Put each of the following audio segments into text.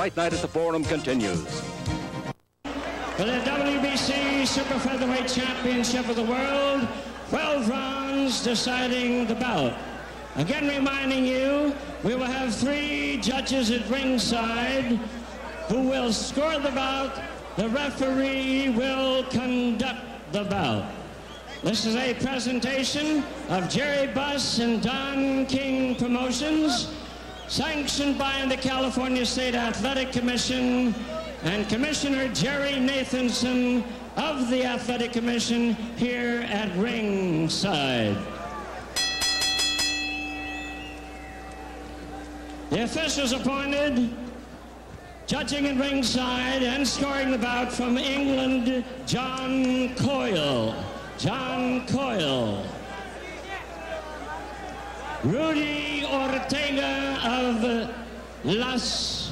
Fight Night at the Forum continues. For the WBC Super Featherweight Championship of the World, 12 rounds deciding the bout. Again reminding you, we will have 3 judges at ringside who will score the bout. The referee will conduct the bout. This is a presentation of Jerry Buss and Don King Promotions, sanctioned by the California State Athletic Commission and Commissioner Jerry Nathanson of the Athletic Commission here at ringside. The officials appointed, judging at ringside and scoring the bout from England, John Coyle. John Coyle. Rudy Ortega of Las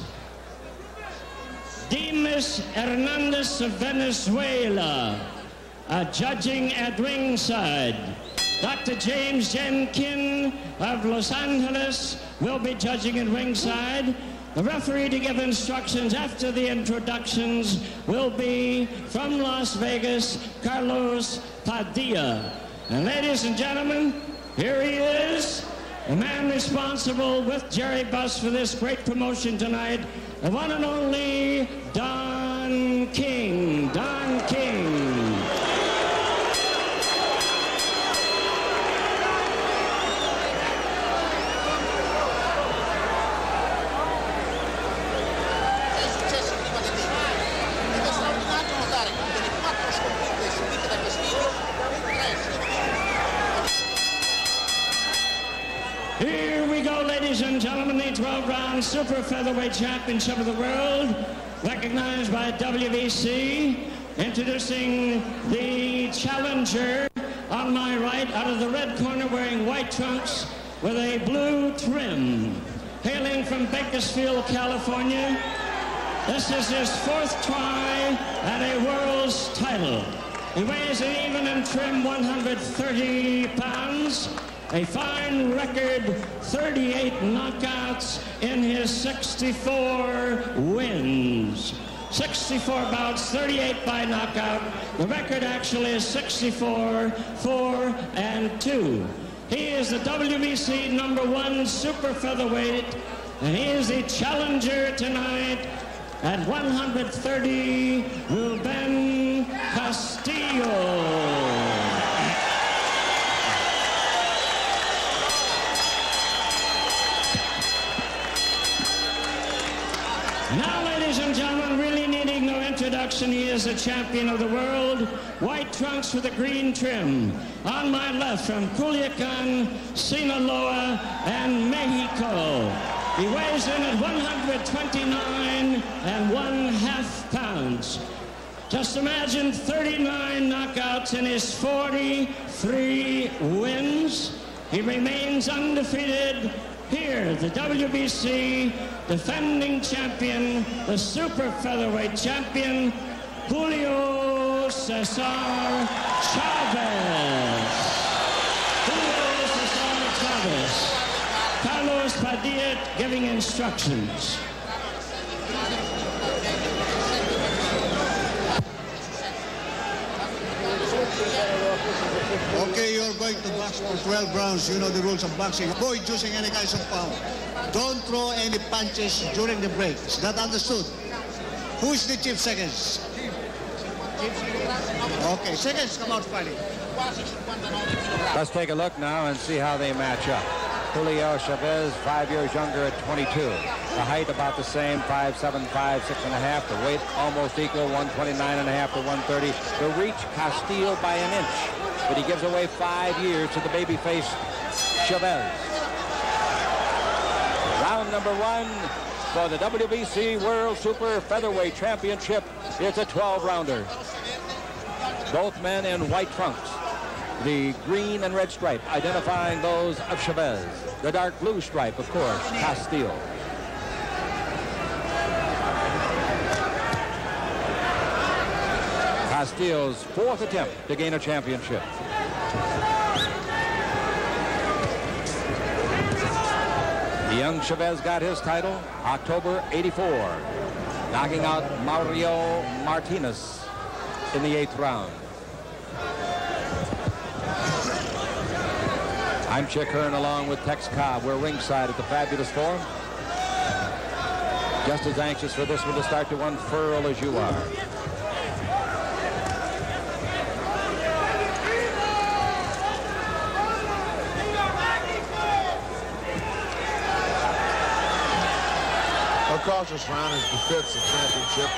Dimas Hernandez of Venezuela, judging at ringside. Dr. James Jenkin of Los Angeles will be judging at ringside. The referee to give instructions after the introductions will be from Las Vegas, Carlos Padilla. And ladies and gentlemen, here he is, the man responsible with Jerry Buss for this great promotion tonight, the one and only Don King. Don King. Here we go, ladies and gentlemen, the 12-round Super Featherweight Championship of the World, recognized by WBC. Introducing the challenger on my right, out of the red corner, wearing white trunks with a blue trim. Hailing from Bakersfield, California, this is his 4th try at a world's title. He weighs an even and trim 130 pounds. A fine record, 38 knockouts in his 64 wins. 64 bouts, 38 by knockout. The record actually is 64, 4-2. He is the WBC #1 Super Featherweight, and he is the challenger tonight at 130, Ruben Castillo. Now, ladies and gentlemen, really needing no introduction, he is the champion of the world. White trunks with a green trim. On my left, from Culiacan, Sinaloa, and Mexico. He weighs in at 129 1/2 pounds. Just imagine 39 knockouts in his 43 wins. He remains undefeated. Here, the WBC defending champion, the Super Featherweight champion, Julio Cesar Chavez. Julio Cesar Chavez. Carlos Padilla giving instructions. Okay, you're going to box for 12 rounds. You know the rules of boxing. Avoid using any kinds of power. Don't throw any punches during the break. Is that understood? Who is the chief seconds? Okay, seconds come out fighting. Let's take a look now and see how they match up. Julio Chavez, 5 years younger at 22. The height about the same, 5'7", 5'6.5". The weight almost equal, 129.5 to 130. The reach, Castillo by an inch. But he gives away 5 years to the babyface Chavez. Round number 1 for the WBC World Super Featherweight Championship. It's a 12-rounder. Both men in white trunks. The green and red stripe identifying those of Chavez. The dark blue stripe, of course, Castillo. Castillo's 4th attempt to gain a championship. The young Chavez got his title October '84, knocking out Mario Martinez in the 8th round. I'm Chick Hearn along with Tex Cobb. We're ringside at the Fabulous Forum. Just as anxious for this one to start to unfurl as you are. A cautious round is befits the championship.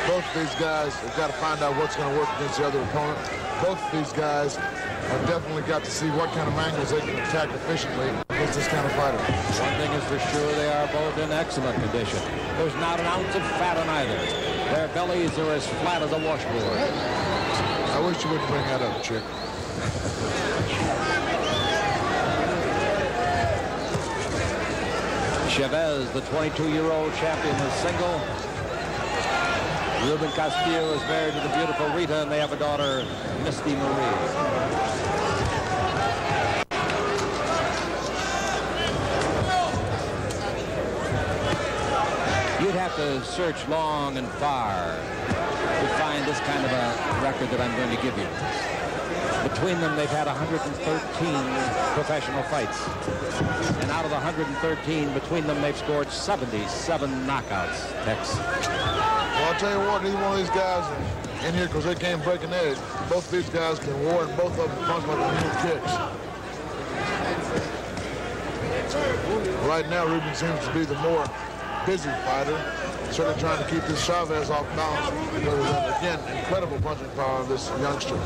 Both of these guys have got to find out what's going to work against the other opponent. Both of these guys have definitely got to see what kind of angles they can attack efficiently against this kind of fighter. One thing is for sure, they are both in excellent condition. There's not an ounce of fat on either. Their bellies are as flat as a washboard. I wish you wouldn't bring that up, Chick. Chavez, the 22-year-old champion, is single. Ruben Castillo is married to the beautiful Rita, and they have a daughter, Misty Marie. You'd have to search long and far to find this kind of a record that I'm going to give you. Between them, they've had 113 professional fights. And out of the 113, between them, they've scored 77 knockouts, Tex. Well, I'll tell you what, either one of these guys in here, because they came breaking edge, both of these guys can war, and both of them punch like new kicks. Right now, Ruben seems to be the more busy fighter, certainly trying to keep this Chavez off balance because of that, again, incredible punching power of this youngster.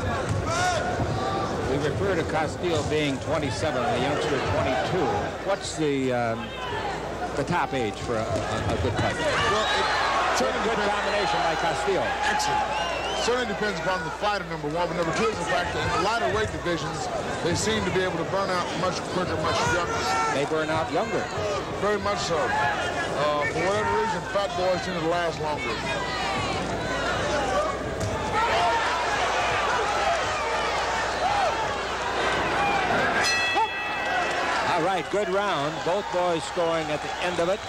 We refer to Castillo being 27, the youngster 22. What's the top age for a good fighter? Well, it certainly good combination by Castillo. Excellent. Certainly depends upon the fighter, number one, but number two is the fact that in the lighter weight divisions, they seem to be able to burn out much quicker, much younger. They burn out younger. Very much so. For whatever reason, fat boys seem to last longer. All right, good round. Both boys scoring at the end of it.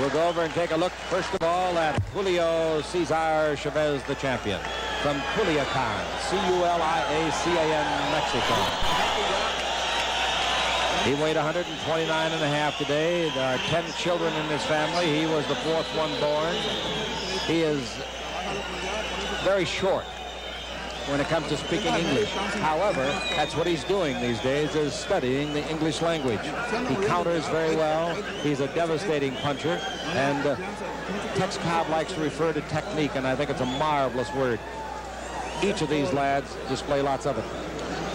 We'll go over and take a look, first of all, at Julio Cesar Chavez, the champion, from Culiacan, C-U-L-I-A-C-A-N, Mexico. He weighed 129.5 today. There are 10 children in his family. He was the 4th one born. He is very short when it comes to speaking English. However, that's what he's doing these days, is studying the English language. He counters very well. He's a devastating puncher. And Tex Cobb likes to refer to technique, and I think it's a marvelous word. Each of these lads display lots of it.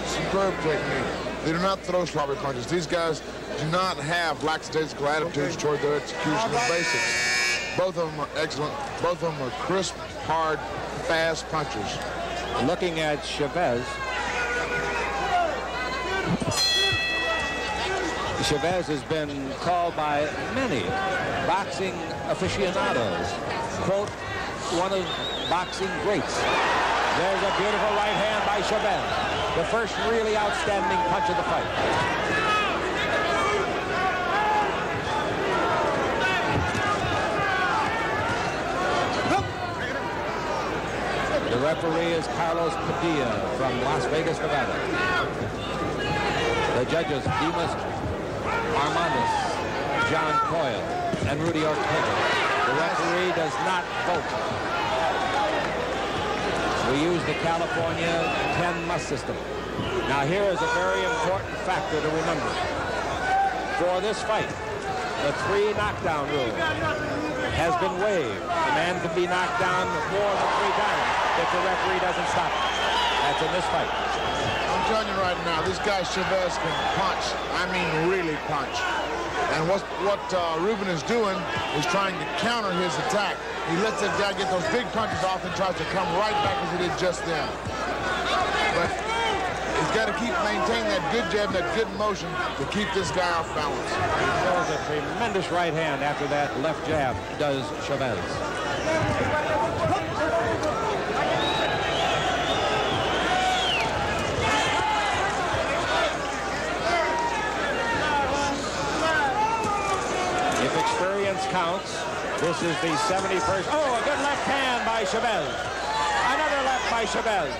Superb technique. They do not throw sloppy punches. These guys do not have lackadaisical attitudes toward their execution of basics. Both of them are excellent. Both of them are crisp, hard, fast punchers. Looking at Chavez. Chavez has been called by many boxing aficionados, quote, one of boxing greats. There's a beautiful right hand by Chavez. The first really outstanding punch of the fight. The referee is Carlos Padilla from Las Vegas, Nevada. The judges, Dimas Armandez, John Coyle, and Rudy Ortega. The referee does not vote. We use the California 10-must system. Now here is a very important factor to remember. For this fight, the 3 knockdown rule has been waived. A man can be knocked down more than 3 times if the referee doesn't stop it. That's in this fight. I'm telling you right now, this guy Chavez can punch. I mean, really punch. And what Ruben is doing is trying to counter his attack. He lets that guy get those big punches off and tries to come right back as he did just then. But he's got to maintain that good jab, that good motion to keep this guy off balance. He throws a tremendous right hand after that left jab, does Chavez. counts. This is the 71st. Oh, a good left hand by Chavez. Another left by Chavez.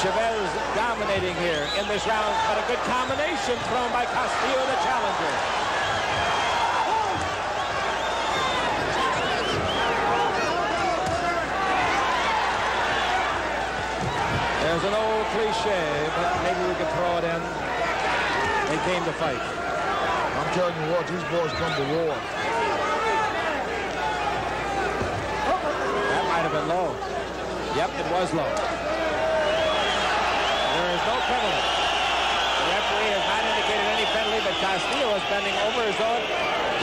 Chavez dominating here in this round, but a good combination thrown by Castillo, the challenger. There's an old cliche, but maybe we can throw it in. They came to fight. I'm telling you what, these boys come to war. That might have been low. Yep, it was low. There is no penalty. The referee has not indicated any penalty, but Castillo was bending over his own,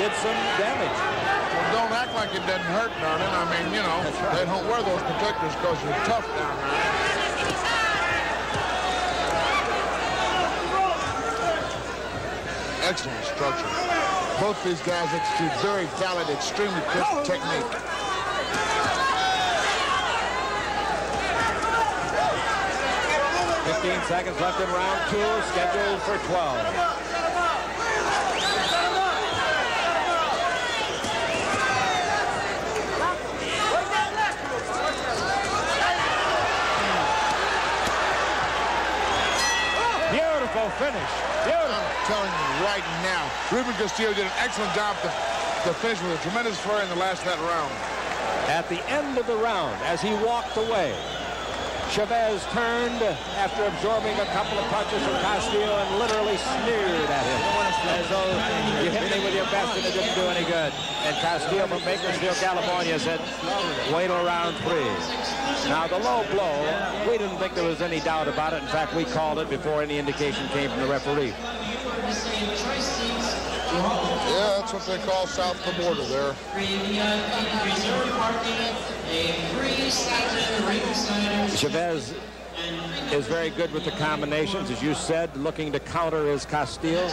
did some damage. Well, don't act like it doesn't hurt, darling. I mean, you know, right. They don't wear those protectors because you're tough down there. Excellent structure. Both these guys execute very valid, extremely quick technique. Seconds left in round 2, scheduled for 12. Beautiful finish. Beautiful. I'm telling you right now, Ruben Castillo did an excellent job to finish with a tremendous flurry in the last of that round. At the end of the round, as he walked away, Chavez turned after absorbing a couple of punches from Castillo and literally sneered at him as though you hit me with your best and it didn't do any good. And Castillo from Bakersfield, California said, wait till round 3. Now the low blow, we didn't think there was any doubt about it. In fact, we called it before any indication came from the referee. Yeah, that's what they call south of the border there. Chavez is very good with the combinations, as you said, looking to counter his Castillo.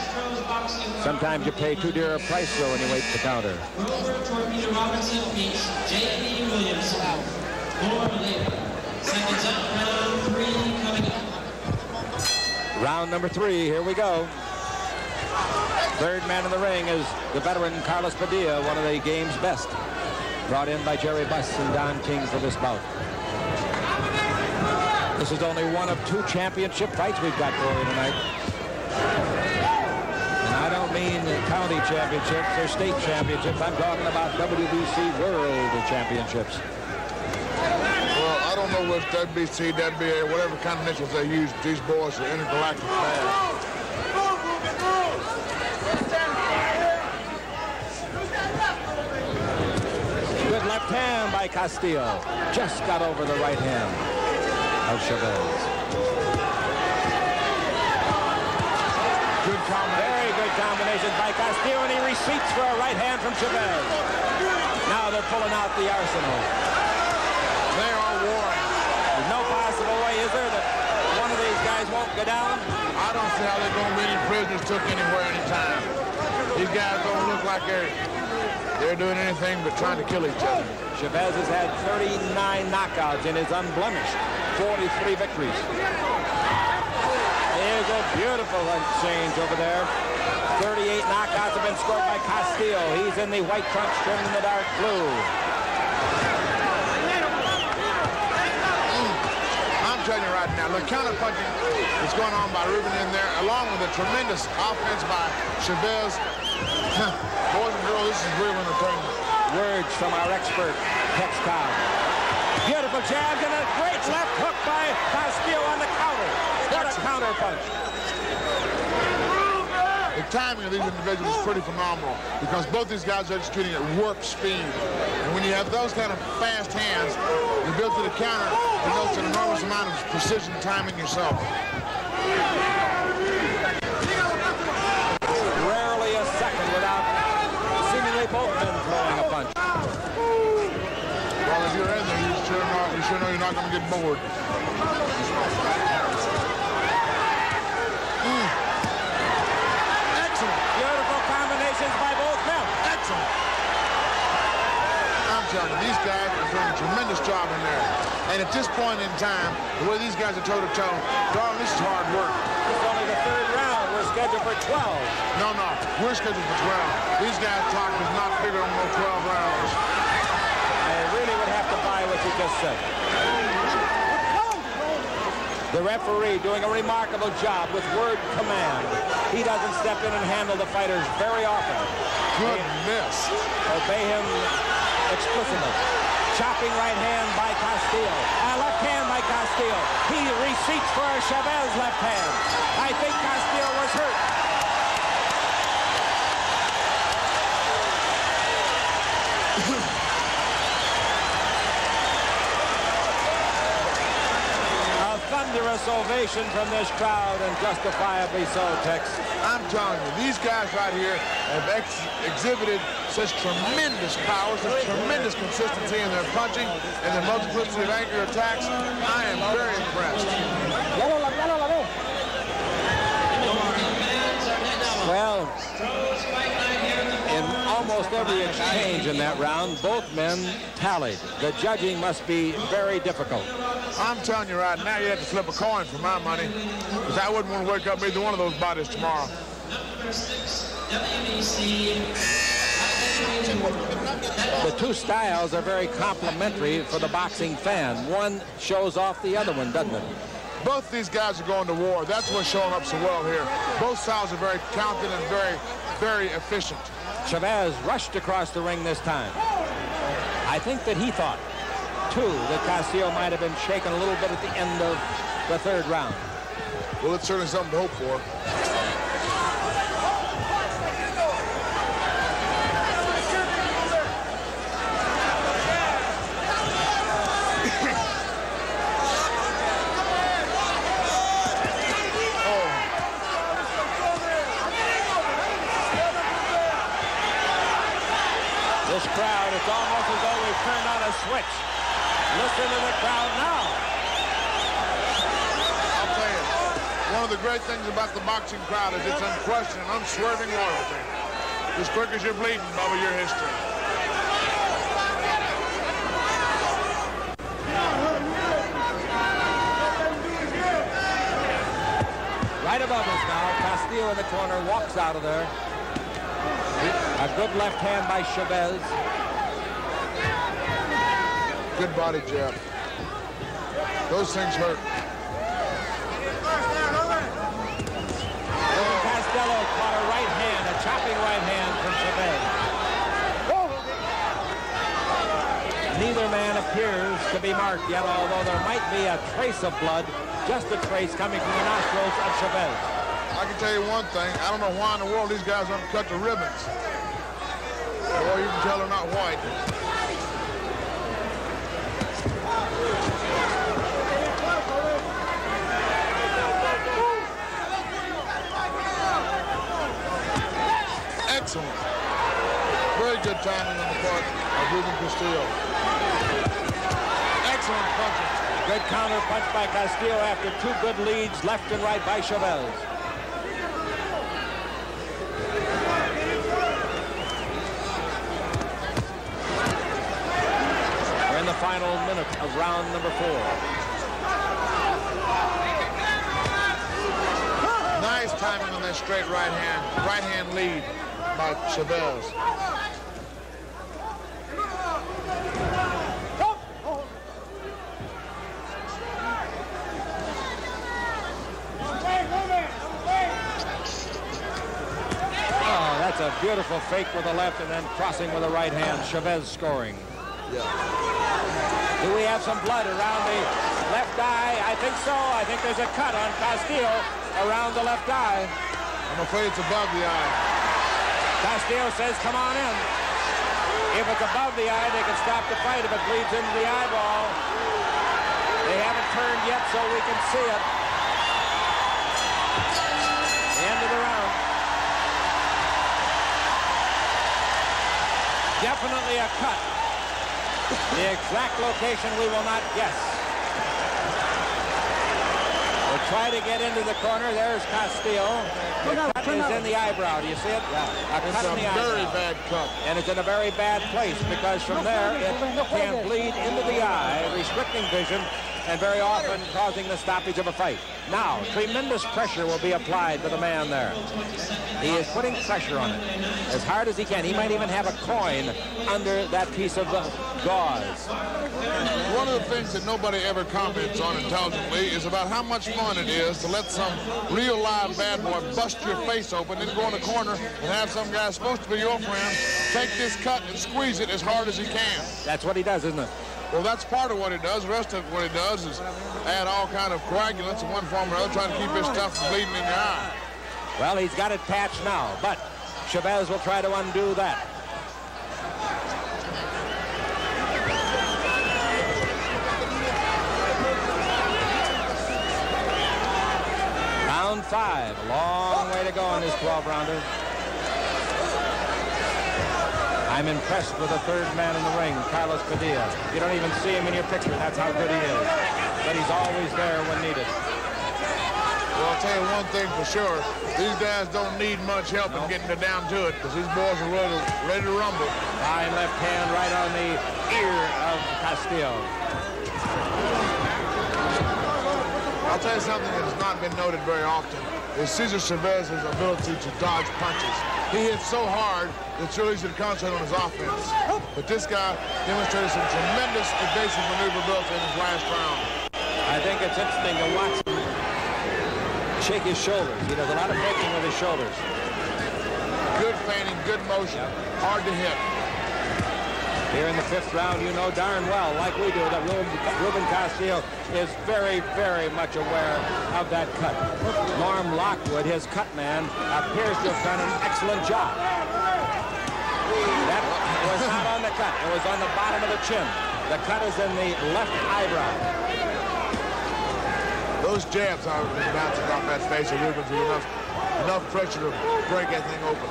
Sometimes you pay too dear a price, though, when you wait to counter. Round number 3, here we go. Third man in the ring is the veteran Carlos Padilla, one of the game's best. Brought in by Jerry Buss and Don King for this bout. This is only one of 2 championship fights we've got for you tonight. And I don't mean county championships or state championships. I'm talking about WBC World Championships. Well, I don't know what WBC, WBA, whatever kind of initials they use. These boys are intergalactic bad. Good left hand by Castillo. Just got over the right hand of Chavez. Good combination. Very good combination by Castillo, and he receipts for a right hand from Chavez. Now they're pulling out the arsenal. They are warring. There's no possible way, is there, that one of these guys won't go down? I don't see how they're going to be any prisoners took anywhere, anytime. These guys don't look like they're doing anything but trying to kill each other. Chavez has had 39 knockouts in his unblemished 43 victories. Here's a beautiful exchange over there. 38 knockouts have been scored by Castillo. He's in the white trunks trimmed in the dark blue. I'm telling you right now, the counter-punching that's going on by Ruben in there, along with a tremendous offense by Chavez. Boys and girls, this is real entertainment. Words from our expert, Tex Cobb. Beautiful jab and a great left hook by Castillo on the counter. What a counter punch. The timing of these individuals is pretty phenomenal because both these guys are executing at warp speed. And when you have those kind of fast hands, the ability to counter denotes an enormous amount of precision timing yourself. Rarely a second without seemingly both men throwing a punch. Well, if you're in there, you sure know you're not going to get bored. Excellent. Beautiful combinations by both men. Excellent. I'm telling you, these guys are doing a tremendous job in there. And at this point in time, the way these guys are toe-to-toe, darling, this is hard work. It's only the 3rd round. We're scheduled for 12. No, we're scheduled for 12. These guys' clock does not figure on no 12 rounds. I really would have to buy what you just said. The referee doing a remarkable job with word command. He doesn't step in and handle the fighters very often. Good miss. Obey him explicitly. Chopping right hand by Castillo. Left hand by Castillo. He receipts for a Chavez left hand. I think Castillo was hurt. Thunderous ovation from this crowd, and justifiably so, Tex. I'm telling you, these guys right here have exhibited such tremendous power, such tremendous consistency in their punching and their multiplicity of anchor attacks. I am very impressed. Well, in almost every exchange in that round, both men tallied. The judging must be very difficult. I'm telling you right now, you have to flip a coin for my money, because I wouldn't want to wake up either one of those bodies tomorrow. The two styles are very complementary for the boxing fan. One shows off the other one, doesn't it? Both these guys are going to war. That's what's showing up so well here. Both styles are very talented and very, very efficient. Chavez rushed across the ring this time. I think that he thought, too, that Castillo might have been shaken a little bit at the end of the third round. Well, it's certainly something to hope for. This crowd, it's almost as though we've turned on a switch. Listen to the crowd now. I'll tell you, one of the great things about the boxing crowd is its unquestioned, unswerving loyalty. As quick as you're bleeding, Bubba, your history. Right above us now, Castillo in the corner, walks out of there. A good left hand by Chavez. Good body jab. Those things hurt. Castillo caught a right hand, a chopping right hand from Chavez. Neither man appears to be marked yet, although there might be a trace of blood, just a trace coming from the nostrils of Chavez. I can tell you one thing. I don't know why in the world these guys don't cut the ribbons. Boy, you can tell they're not white. Excellent. Very good timing on the part of Ruben Castillo. Excellent punching. Good counter punch by Castillo after two good leads left and right by Chavez. We're in the final minute of round number 4. Nice timing on that straight right hand lead by Chavez. Oh, that's a beautiful fake with the left and then crossing with the right hand. Chavez scoring. Yeah. Do we have some blood around the left eye? I think so. I think there's a cut on Castillo around the left eye. I'm afraid it's above the eye. Castillo says, come on in. If it's above the eye, they can stop the fight. If it bleeds into the eyeball, they haven't turned yet, so we can see it. The end of the round. Definitely a cut. The exact location we will not guess. We'll try to get into the corner. There's Castillo. The cut is in the eyebrow. Do you see it? Yeah. A cut in the eyebrow. Very bad cut. And it's in a very bad place because from there it can bleed into the eye, restricting vision and very often causing the stoppage of a fight. Now, tremendous pressure will be applied to the man there. He is putting pressure on it as hard as he can. He might even have a coin under that piece of gauze. One of the things that nobody ever comments on intelligently is about how much fun it is to let some real live bad boy bust your face open, then go in the corner and have some guy supposed to be your friend take this cut and squeeze it as hard as he can. That's what he does, isn't it? Well, that's part of what he does. The rest of what he does is add all kind of coagulants in one form or another, trying to keep his stuff from bleeding in your eye. Well, he's got it patched now, but Chavez will try to undo that. Round 5, a long way to go in this 12-rounder. I'm impressed with the third man in the ring, Carlos Padilla. You don't even see him in your picture. That's how good he is. But he's always there when needed. Well, I'll tell you one thing for sure. These guys don't need much help in getting it down to it because these boys are ready to rumble. High left hand right on the ear of Castillo. I'll tell you something that has not been noted very often is Cesar Chavez's ability to dodge punches. He hits so hard that it's really easy to concentrate on his offense. But this guy demonstrated some tremendous evasive maneuverability in his last round. I think it's interesting to watch him shake his shoulders. He does a lot of faking with his shoulders. Good feinting, good motion, hard to hit. Here in the 5th round, you know darn well, like we do, that Ruben Castillo is very, very much aware of that cut. Norm Lockwood, his cut man, appears to have done an excellent job. That was not on the cut. It was on the bottom of the chin. The cut is in the left eyebrow. Those jabs are bouncing off that face of Ruben's with enough pressure to break that thing open.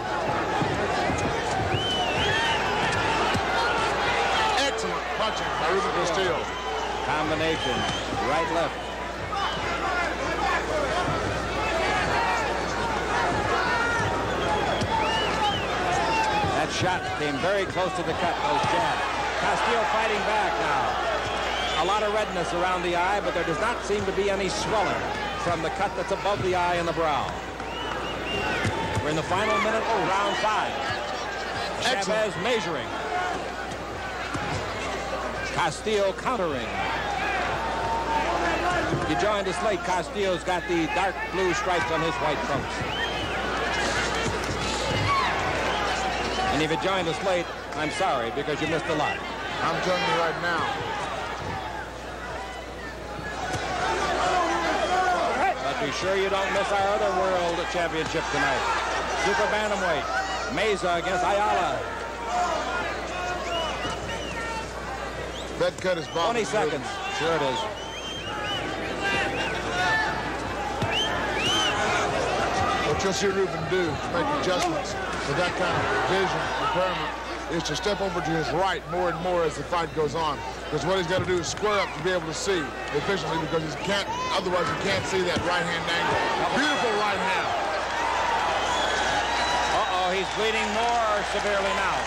Excellent punching by Ruben Castillo. Combination, right, left. That shot came very close to the cut, those jabs. Castillo fighting back now. A lot of redness around the eye, but there does not seem to be any swelling from the cut that's above the eye and the brow. We're in the final minute of round 5. Chavez measuring. Castillo countering. You joined us late. Castillo's got the dark blue stripes on his white trunks. And if you joined us late, I'm sorry, because you missed a lot. I'm telling you right now. But be sure you don't miss our other world championship tonight. Super bantamweight. Meza against Ayala. That cut is bombing. 20 seconds. Sure it is. What you'll see Ruben do to make adjustments with that kind of vision impairment is to step over to his right more and more as the fight goes on. Because what he's got to do is square up to be able to see efficiently, because he can't, otherwise he can't see that right hand angle. Beautiful right hand. Uh-oh, he's bleeding more severely now.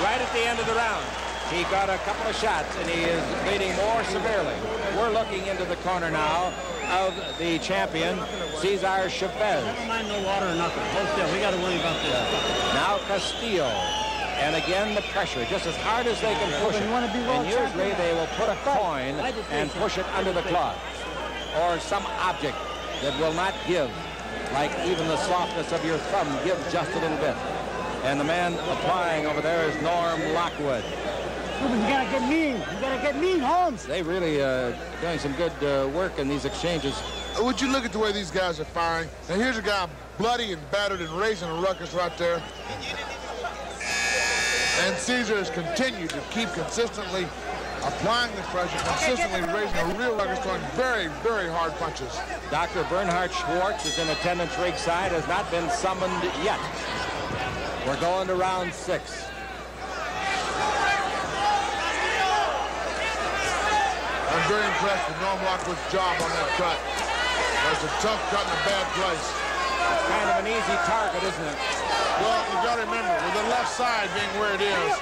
Right at the end of the round. He got a couple of shots, and he is bleeding more severely. We're looking into the corner now of the champion, Cesar Chavez. Never mind no water or nothing. Hold still. We got to worry about this. Now Castillo. And again, the pressure, just as hard as they can push it. And usually they will put a coin and push it under the cloth. Or some object that will not give, like even the softness of your thumb gives just a little bit. And the man applying over there is Norm Lockwood. Ruben, you gotta get mean. You gotta get mean, Holmes. They really doing some good work in these exchanges. Would you look at the way these guys are firing? Now here's a guy bloody and battered and raising a ruckus right there. And Cesar has continued to keep consistently applying the pressure, consistently raising a real ruckus, throwing very, very hard punches. Dr. Bernhard Schwartz is in attendance ringside, has not been summoned yet. We're going to round 6. I'm very impressed with Norm Lockwood's job on that cut. That's a tough cut in a bad place. It's kind of an easy target, isn't it? Well, you got to remember, with the left side being where it is,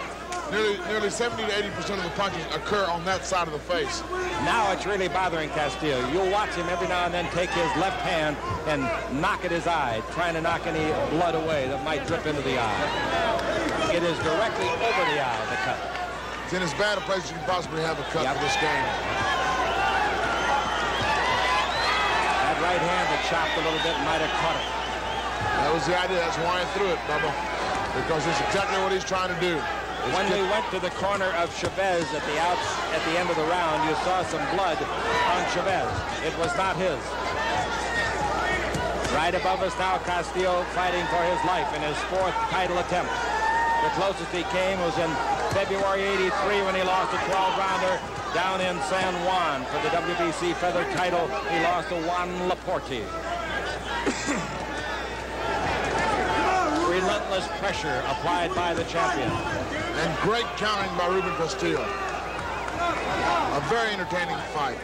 nearly 70 to 80% of the punches occur on that side of the face. Now it's really bothering Castillo. You'll watch him every now and then take his left hand and knock at his eye, trying to knock any blood away that might drip into the eye. It is directly over the eye, the cut. It's in as bad a place as you can possibly have a cut for this game. That right hand that chopped a little bit might have caught it. That was the idea. That's why I threw it, Bubba, because it's exactly what he's trying to do. When we went to the corner of Chavez at the end of the round, you saw some blood on Chavez. It was not his. Right above us now, Castillo fighting for his life in his 4th title attempt. The closest he came was in February '83 when he lost a 12-rounder down in San Juan for the WBC feather title. He lost to Juan Laporte. Relentless pressure applied by the champion. And great countering by Ruben Castillo. A very entertaining fight.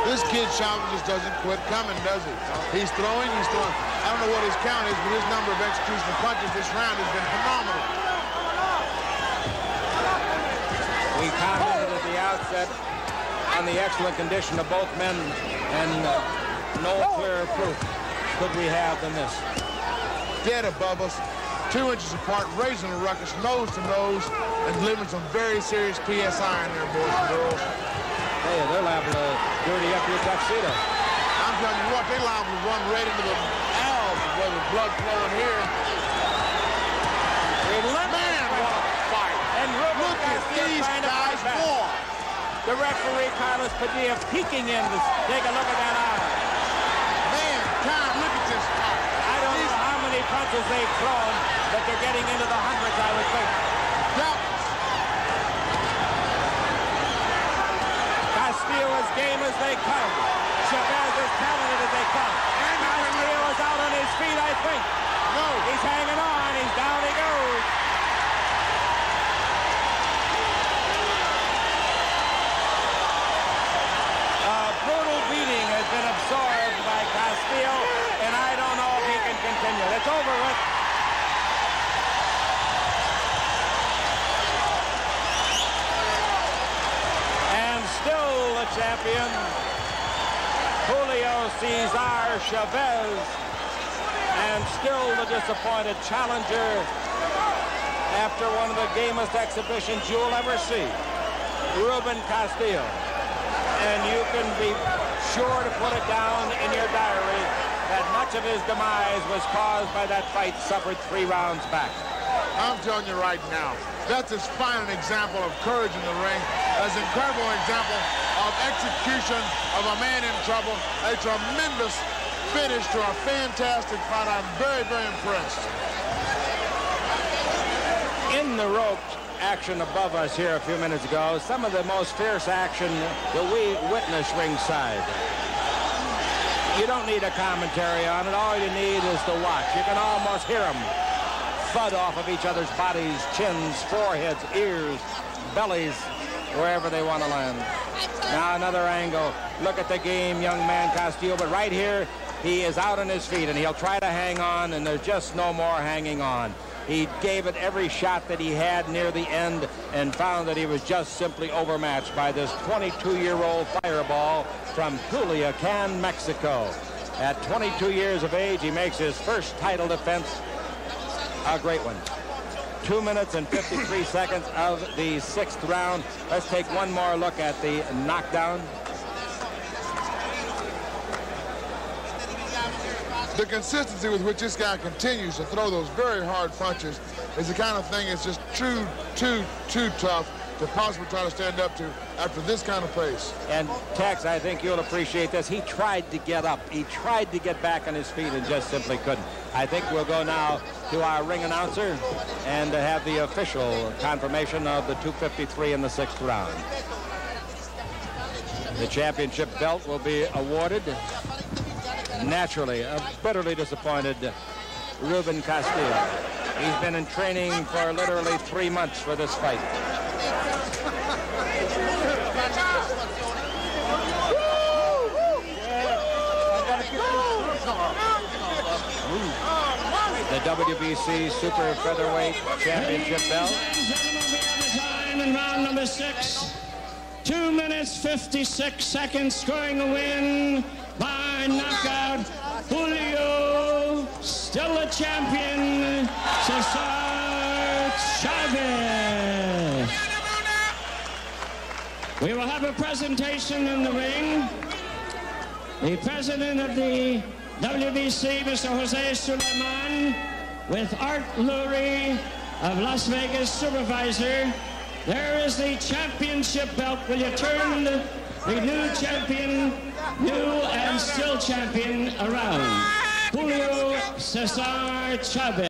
This kid Chavez just doesn't quit coming, does he? He's throwing, he's throwing. I don't know what his count is, but his number of executional punches this round has been phenomenal. We commented at the outset on the excellent condition of both men, and no clearer proof could we have than this. Dead above us, 2 inches apart, raising a ruckus, nose to nose, and delivering some very serious PSI in there, boys and girls. Hey, they're liable to dirty up your tuxedo. I'm telling you what, they're liable to run right into the valves where the blood flowing here. Man, what a fight. And Ruben Look at these guys war. The referee, Carlos Padilla, peeking in to take a look at that eye. Man, God, look at this fight. I don't know how many punches they've thrown, but they're getting into the hundreds, I would think. Castillo as game as they come. Chavez as talented as they come. And Castillo is out on his feet, I think. No. He's hanging on. He's down he goes. A brutal beating has been absorbed by Castillo, and I don't know if he can continue. It's over with. Still the champion, Julio Cesar Chavez, and still the disappointed challenger after one of the gamest exhibitions you'll ever see, Ruben Castillo. And you can be sure to put it down in your diary that much of his demise was caused by that fight suffered 3 rounds back. I'm telling you right now, that's as fine an example of courage in the ring as an incredible example of execution of a man in trouble. A tremendous finish to a fantastic fight. I'm very, very impressed. In the ropes action above us here a few minutes ago, some of the most fierce action that we witnessed ringside. You don't need a commentary on it. All you need is to watch. You can almost hear them thud off of each other's bodies, chins, foreheads, ears, bellies, wherever they want to land. Now another angle. Look at the game, young man Castillo, but right here he is out on his feet and he'll try to hang on, and there's just no more hanging on. He gave it every shot that he had near the end and found that he was just simply overmatched by this 22-year-old fireball from Culiacan, Mexico. At 22 years of age, he makes his first title defense. A great one. 2 minutes and 53 seconds of the 6th round. Let's take one more look at the knockdown. The consistency with which this guy continues to throw those very hard punches is the kind of thing that's just too tough to possibly try to stand up to after this kind of pace. And Tex, I think you'll appreciate this. He tried to get up. He tried to get back on his feet and just simply couldn't. I think we'll go now to our ring announcer and have the official confirmation of the 253 in the 6th round. The championship belt will be awarded. Naturally, a bitterly disappointed Ruben Castillo. He's been in training for literally 3 months for this fight. the WBC Super Featherweight Championship belt. Ladies and gentlemen, we have a time in round number 6. 2 minutes, 56 seconds, scoring a win by knockout. Julio, still a champion, Cesar Chavez. We will have a presentation in the ring. The president of the WBC, Mr. Jose Suleiman, with Art Lurie of Las Vegas, supervisor. There is the championship belt. Will you turn the new champion, new and still champion around? Julio Cesar Chavez.